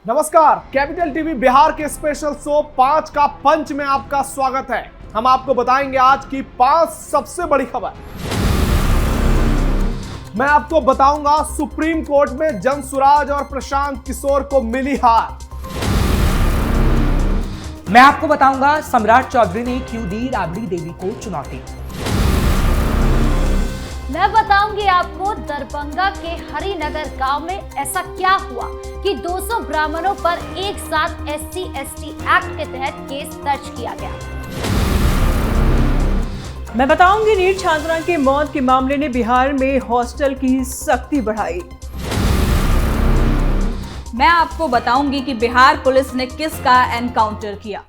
नमस्कार, capital TV Bihar के special show 5 का पंच में आपका स्वागत है। हम आपको बताएंगे आज की 5 सबसे बड़ी खबर। मैं आपको बताऊंगा सुप्रीम कोर्ट में जनसुराज और प्रशांत किशोर को मिली हार। मैं आपको बताऊंगा सम्राट चौधरी ने क्यों दी राबड़ी देवी को चुनौती। मैं बताऊंगी आपको दरभंगा के हरिनगर गांव में ऐसा क्या हुआ कि 200 ब्राह्मणों पर एक साथ SC/ST एक्ट के तहत केस दर्ज किया गया। मैं बताऊंगी नीट छात्रा की मौत के मामले ने बिहार में हॉस्टल की सख्ती बढ़ाई। मैं आपको बताऊंगी कि बिहार पुलिस ने किसका एनकाउंटर किया।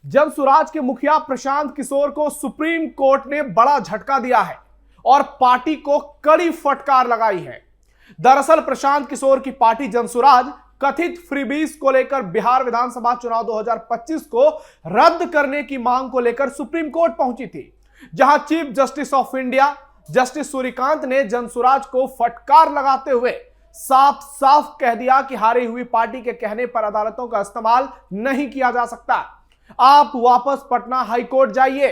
जनसुराज के मुखिया प्रशांत किशोर को सुप्रीम कोर्ट ने बड़ा झटका दिया है और पार्टी को कड़ी फटकार लगाई है। दरअसल प्रशांत किशोर की पार्टी जनसुराज कथित फ्रीबीज को लेकर बिहार विधानसभा चुनाव 2025 को रद्द करने की मांग को लेकर सुप्रीम कोर्ट पहुंची थी, जहां chief justice of India justice Suryakant ने जनसुराज को फटकार लगाते हुए साफ साफ कह दिया कि हारी हुई पार्टी के कहने पर अदालतों का इस्तेमाल नहीं किया जा सकता। आप वापस पटना हाईकोर्ट जाइए।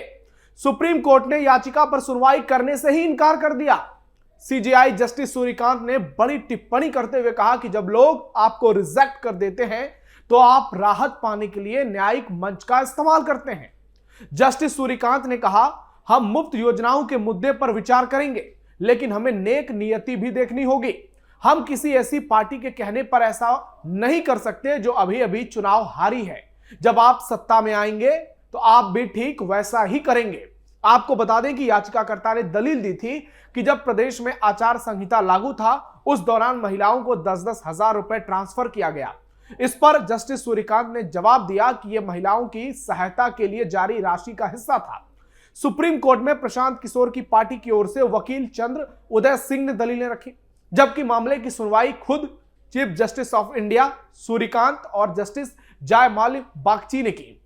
सुप्रीम कोर्ट ने याचिका पर सुनवाई करने से ही इनकार कर दिया। सीजेआई जस्टिस सूर्यकांत ने बड़ी टिप्पणी करते हुए कहा कि जब लोग आपको रिजेक्ट कर देते हैं तो आप राहत पाने के लिए न्यायिक मंच का इस्तेमाल करते हैं। जस्टिस सूर्यकांत ने कहा, हम मुफ्त योजनाओं के मुद्दे पर विचार करेंगे, लेकिन हमें नेक नियति भी देखनी होगी। हम किसी ऐसी पार्टी के कहने पर ऐसा नहीं कर सकते जो अभी अभी चुनाव हारी है। जब आप सत्ता में आएंगे तो आप भी ठीक वैसा ही करेंगे। आपको बता दें कि याचिकाकर्ता ने दलील दी थी कि जब प्रदेश में आचार संहिता लागू था उस दौरान महिलाओं को 10-10 हजार रुपए ट्रांसफर किया गया। इस पर जस्टिस सूर्यकांत ने जवाब दिया कि यह महिलाओं की सहायता के लिए जारी राशि का हिस्सा था। सुप्रीम कोर्ट में प्रशांत किशोर की पार्टी की ओर से वकील चंद्र उदय सिंह ने दलीलें रखी, जबकि मामले की सुनवाई खुद chief justice of India Suryakant और जस्टिस जयमाल बागची ने की।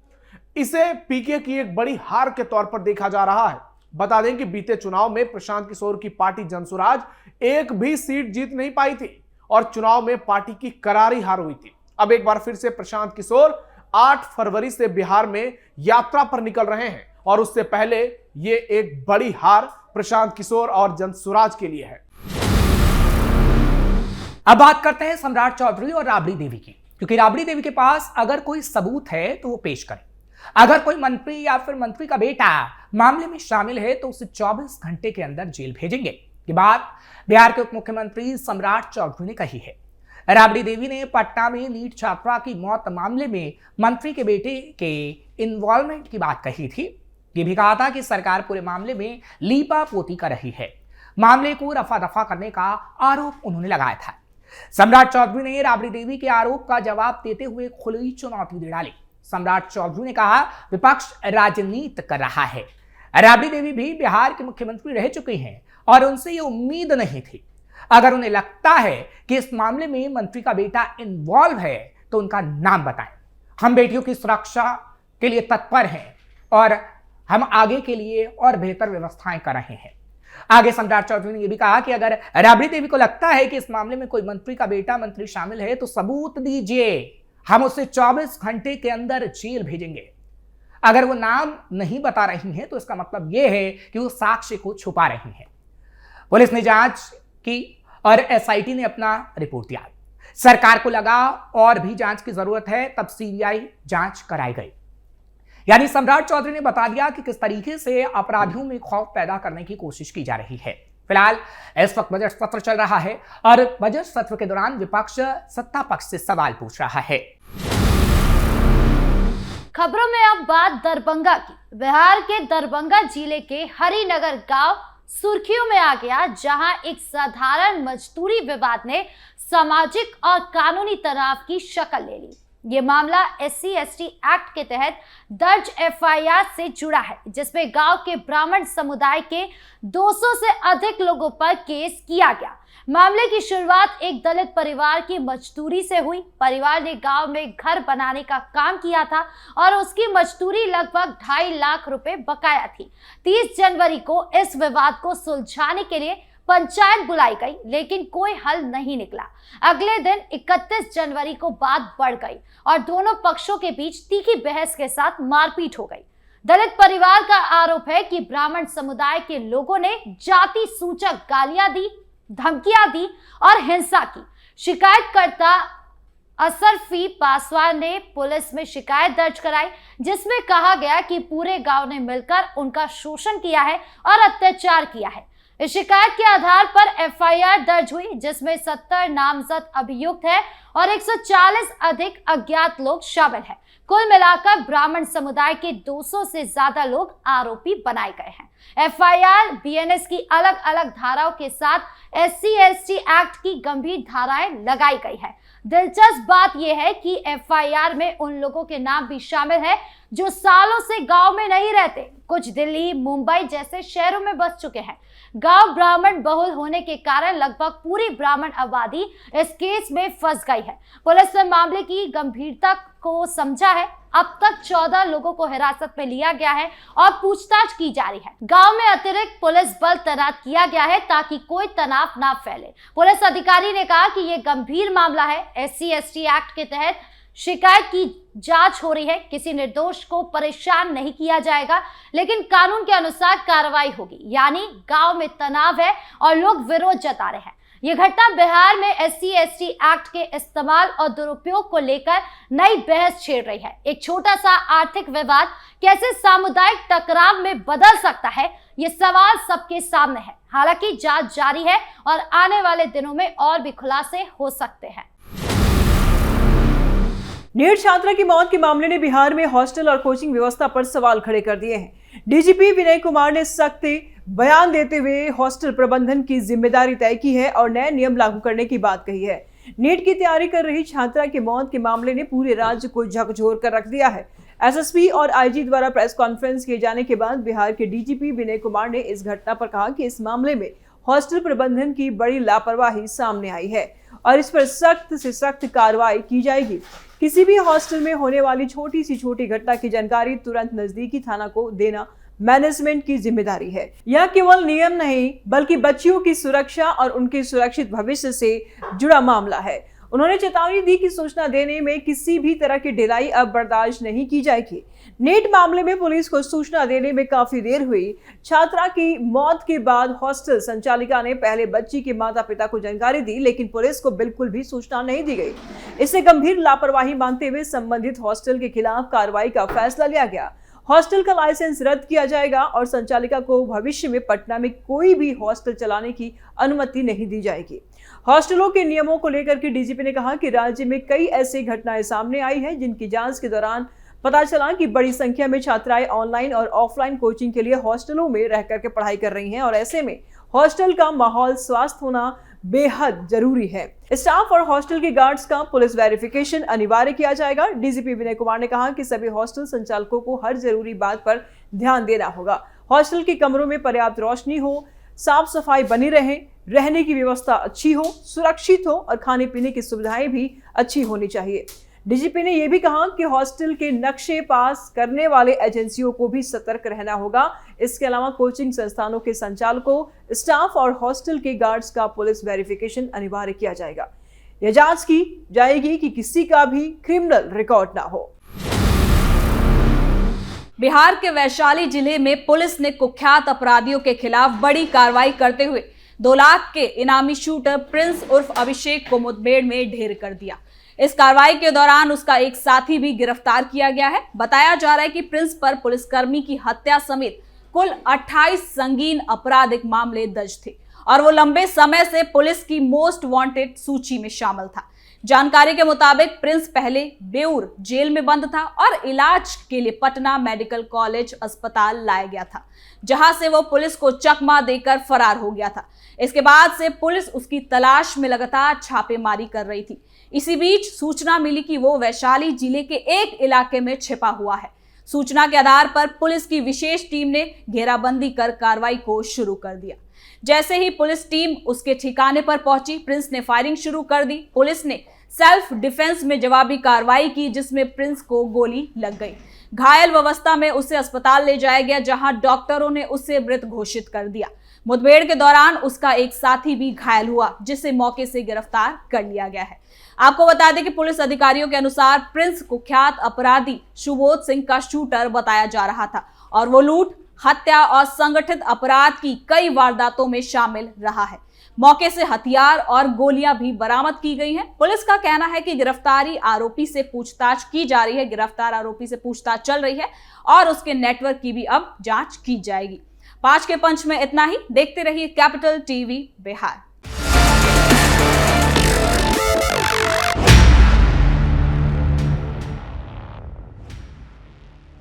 इसे पीके की एक बड़ी हार के तौर पर देखा जा रहा है। बता दें कि बीते चुनाव में प्रशांत किशोर की पार्टी जनसुराज एक भी सीट जीत नहीं पाई थी और चुनाव में पार्टी की करारी हार हुई थी। अब एक बार फिर से प्रशांत किशोर 8 फरवरी से बिहार में यात्रा पर निकल रहे हैं और उससे पहले ये एक बड़ी हार प्रशांत किशोर और जनसुराज के लिए है। अब बात करते हैं सम्राट चौधरी और राबड़ी देवी की, क्योंकि राबड़ी देवी के पास अगर कोई सबूत है तो वो पेश करे। अगर कोई मंत्री या फिर मंत्री का बेटा मामले में शामिल है तो उसे 24 घंटे के अंदर जेल भेजेंगे। ये बात बिहार के उप मुख्यमंत्री सम्राट चौधरी ने कही है। राबड़ी देवी ने पटना में नीट छात्रा की मौत मामले में मंत्री के बेटे के इन्वॉल्वमेंट की बात कही थी। ये भी कहा था कि सरकार पूरे मामले में लीपापोती कर रही है। मामले को रफा दफा करने का आरोप उन्होंने लगाया था। सम्राट चौधरी ने राबड़ी देवी के आरोप का जवाब देते हुए खुली चुनौती दे डाली। सम्राट चौधरी ने कहा, विपक्ष राजनीति कर रहा है। राबड़ी देवी भी बिहार के मुख्यमंत्री रह चुकी हैं और उनसे ये उम्मीद नहीं थी। अगर उन्हें लगता है कि इस मामले में मंत्री का बेटा इन्वॉल्व है तो उनका नाम बताएं। हम बेटियों की सुरक्षा के लिए तत्पर हैं और हम आगे के लिए और बेहतर व्यवस्थाएं कर रहे हैं। आगे सम्राट चौधरी ने यह भी कहा कि अगर राबड़ी देवी को लगता है कि इस मामले में कोई मंत्री का बेटा मंत्री शामिल है तो सबूत दीजिए, हम उसे 24 घंटे के अंदर जेल भेजेंगे। अगर वो नाम नहीं बता रही हैं तो इसका मतलब यह है कि वो साक्ष्य को छुपा रही हैं। पुलिस ने जांच की और एसआईटी ने अपना रिपोर्ट दिया। सरकार को लगा और भी जांच की जरूरत है, तब सीबीआई जांच कराई गई। यानी सम्राट चौधरी ने बता दिया कि किस तरीके से अपराधियों में खौफ पैदा करने की कोशिश की जा रही है। फिलहाल इस वक्त बजट सत्र चल रहा है और बजट सत्र के दौरान विपक्ष सत्ता पक्ष से सवाल पूछ रहा है। खबरों में अब बात दरभंगा की। बिहार के दरभंगा जिले के हरिनगर गांव सुर्खियों में आ गया, जहां एक साधारण मजदूरी विवाद ने सामाजिक और कानूनी तनाव की शक्ल ले ली। ये मामला SC/ST एक्ट के तहत दर्ज FIR से जुड़ा है, जिसमें गांव के ब्राह्मण समुदाय के 200 से अधिक लोगों पर केस किया गया। मामले की शुरुआत एक दलित परिवार की मजदूरी से हुई। परिवार ने गांव में घर बनाने का काम किया था और उसकी मजदूरी लगभग 2.5 लाख रुपए बकाया थी। 30 जनवरी को इस विवाद को सुलझाने के लिए पंचायत बुलाई गई, लेकिन कोई हल नहीं निकला। अगले दिन 31 जनवरी को बात बढ़ गई और दोनों पक्षों के बीच तीखी बहस के साथ मारपीट हो गई। दलित परिवार का आरोप है कि ब्राह्मण समुदाय के लोगों ने जाति सूचक गालियां दी, धमकियां दी और हिंसा की। शिकायतकर्ता असरफी पासवान ने पुलिस में शिकायत दर्ज कराई, जिसमें कहा गया कि पूरे गांव ने मिलकर उनका शोषण किया है और अत्याचार किया है। इस शिकायत के आधार पर FIR दर्ज हुई, जिसमें 70 नामजद अभियुक्त है और 140 अधिक अज्ञात लोग शामिल हैं। कुल मिलाकर ब्राह्मण समुदाय के 200 से ज्यादा लोग आरोपी बनाए गए हैं। FIR BNS की अलग अलग धाराओं के साथ SC/ST एक्ट की गंभीर धाराएं लगाई गई है। दिलचस्प बात यह है कि FIR में उन लोगों के नाम भी शामिल है जो सालों से गांव में नहीं रहते। कुछ दिल्ली, मुंबई जैसे शहरों में बस चुके हैं। गांव ब्राह्मण बहुल होने के कारण लगभग पूरी ब्राह्मण आबादी इस केस में फंस गई है। पुलिस ने मामले की गंभीरता को समझा है। अब तक 14 लोगों को हिरासत में लिया गया है और पूछताछ की जा रही है। गांव में अतिरिक्त पुलिस बल तैनात किया गया है ताकि कोई तनाव ना फैले। पुलिस अधिकारी ने कहा कि यह गंभीर मामला है। SC/ST एक्ट के तहत शिकायत की जांच हो रही है। किसी निर्दोष को परेशान नहीं किया जाएगा, लेकिन कानून के अनुसार कार्रवाई होगी। यानी गांव में तनाव है और लोग विरोध जता रहे हैं। यह घटना बिहार में SC/ST एक्ट के इस्तेमाल और दुरुपयोग को लेकर नई बहस छेड़ रही है। एक छोटा सा आर्थिक विवाद कैसे सामुदायिक टकराव में बदल सकता है, ये सवाल सबके सामने है। हालांकि जांच जारी है और आने वाले दिनों में और भी खुलासे हो सकते हैं। नीट छात्रा की मौत के मामले ने बिहार में हॉस्टल और कोचिंग व्यवस्था पर सवाल खड़े कर दिए हैं। DGP विनय कुमार ने सख्त बयान देते हुए हॉस्टल प्रबंधन की जिम्मेदारी तय की है और नए नियम लागू करने की बात कही है। नीट की तैयारी कर रही छात्रा की मौत के मामले ने पूरे राज्य को झकझोर कर रख दिया है। SSP और IG द्वारा प्रेस कॉन्फ्रेंस किए जाने के बाद बिहार के DGP विनय कुमार ने इस घटना पर कहा कि इस मामले में हॉस्टल प्रबंधन की बड़ी लापरवाही सामने आई है और इस पर सख्त से सख्त कार्रवाई की जाएगी। किसी भी हॉस्टल में होने वाली छोटी सी छोटी घटना की जानकारी तुरंत नजदीकी थाना को देना मैनेजमेंट की जिम्मेदारी है। यह केवल नियम नहीं बल्कि बच्चियों की सुरक्षा और उनके सुरक्षित भविष्य से जुड़ा मामला है। उन्होंने चेतावनी दी कि सूचना देने में किसी भी तरह की ढिलाई अब बर्दाश्त नहीं की जाएगी। नीट मामले में पुलिस को सूचना देने में काफी देर हुई। छात्रा की मौत के बाद हॉस्टल संचालिका ने पहले बच्ची के माता पिता को जानकारी दी, लेकिन पुलिस को बिल्कुल भी सूचना नहीं दी गई। इसे गंभीर लापरवाही मानते हुए संबंधित हॉस्टल के खिलाफ कार्रवाई का फैसला लिया गया। हॉस्टल का लाइसेंस रद्द किया जाएगा और संचालिका को भविष्य में पटना में कोई भी हॉस्टल चलाने की अनुमति नहीं दी जाएगी। हॉस्टलों के नियमों को लेकर के DGP ने कहा कि राज्य में कई ऐसी घटनाएं सामने आई हैं जिनकी जांच के दौरान पता चला कि बड़ी संख्या में छात्राएं ऑनलाइन और ऑफलाइन कोचिंग के लिए हॉस्टलों में रह करके पढ़ाई कर रही हैं और ऐसे में हॉस्टल का माहौल स्वस्थ होना बेहद जरूरी है। स्टाफ और हॉस्टल के गार्ड्स का पुलिस वेरिफिकेशन अनिवार्य किया जाएगा। DGP विनय कुमार ने कहा कि सभी हॉस्टल संचालकों को हर जरूरी बात पर ध्यान देना होगा। हॉस्टल के कमरों में पर्याप्त रोशनी हो, साफ सफाई बनी रहे, रहने की व्यवस्था अच्छी हो, सुरक्षित हो और खाने पीने की सुविधाएं भी अच्छी होनी चाहिए। DGP ने यह भी कहा कि हॉस्टल के नक्शे पास करने वाले एजेंसियों को भी सतर्क रहना होगा। इसके अलावा कोचिंग संस्थानों के संचालकों, स्टाफ और हॉस्टल के गार्ड्स का पुलिस वेरिफिकेशन अनिवार्य किया जाएगा। यह जांच की जाएगी कि किसी का भी क्रिमिनल रिकॉर्ड ना हो। बिहार के वैशाली जिले में पुलिस ने कुख्यात अपराधियों के खिलाफ बड़ी कार्रवाई करते हुए 2 लाख के इनामी शूटर प्रिंस उर्फ अभिषेक को मुठभेड़ में ढेर कर दिया। इस कार्रवाई के दौरान उसका एक साथी भी गिरफ्तार किया गया है। बताया जा रहा है कि प्रिंस पर पुलिसकर्मी की हत्या समेत कुल 28 संगीन आपराधिक मामले दर्ज थे और वो लंबे समय से पुलिस की मोस्ट वांटेड सूची में शामिल था। जानकारी के मुताबिक प्रिंस पहले बेऊर जेल में बंद था और इलाज के लिए पटना मेडिकल कॉलेज अस्पताल लाया गया था, जहां से वो पुलिस को चकमा देकर फरार हो गया था। इसके बाद से पुलिस उसकी तलाश में लगातार छापेमारी कर रही थी। इसी बीच सूचना मिली कि वो वैशाली जिले के एक इलाके में छिपा हुआ है। सूचना के आधार पर पुलिस की विशेष टीम ने घेराबंदी कर कार्रवाई को शुरू कर दिया। जैसे ही पुलिस टीम उसके ठिकाने पर पहुंची, प्रिंस ने फायरिंग शुरू कर दी। पुलिस ने सेल्फ डिफेंस में जवाबी कार्रवाई की, जिसमें प्रिंस को गोली लग गई। घायल अवस्था में उसे अस्पताल ले जाया गया, जहां डॉक्टरों ने उसे मृत घोषित कर दिया। मुठभेड़ के दौरान उसका एक साथी भी घायल हुआ, जिसे मौके से गिरफ्तार कर लिया गया है। आपको बता दें कि पुलिस अधिकारियों के अनुसार प्रिंस कुख्यात अपराधी सुबोध सिंह का शूटर बताया जा रहा था और वो लूट, हत्या और संगठित अपराध की कई वारदातों में शामिल रहा है। मौके से हथियार और गोलियां भी बरामद की गई हैं। पुलिस का कहना है कि गिरफ्तार आरोपी से पूछताछ की जा रही है, गिरफ्तार आरोपी से पूछताछ चल रही है और उसके नेटवर्क की भी अब जांच की जाएगी। 5 के पंच में इतना ही। देखते रहिए कैपिटल टीवी बिहार।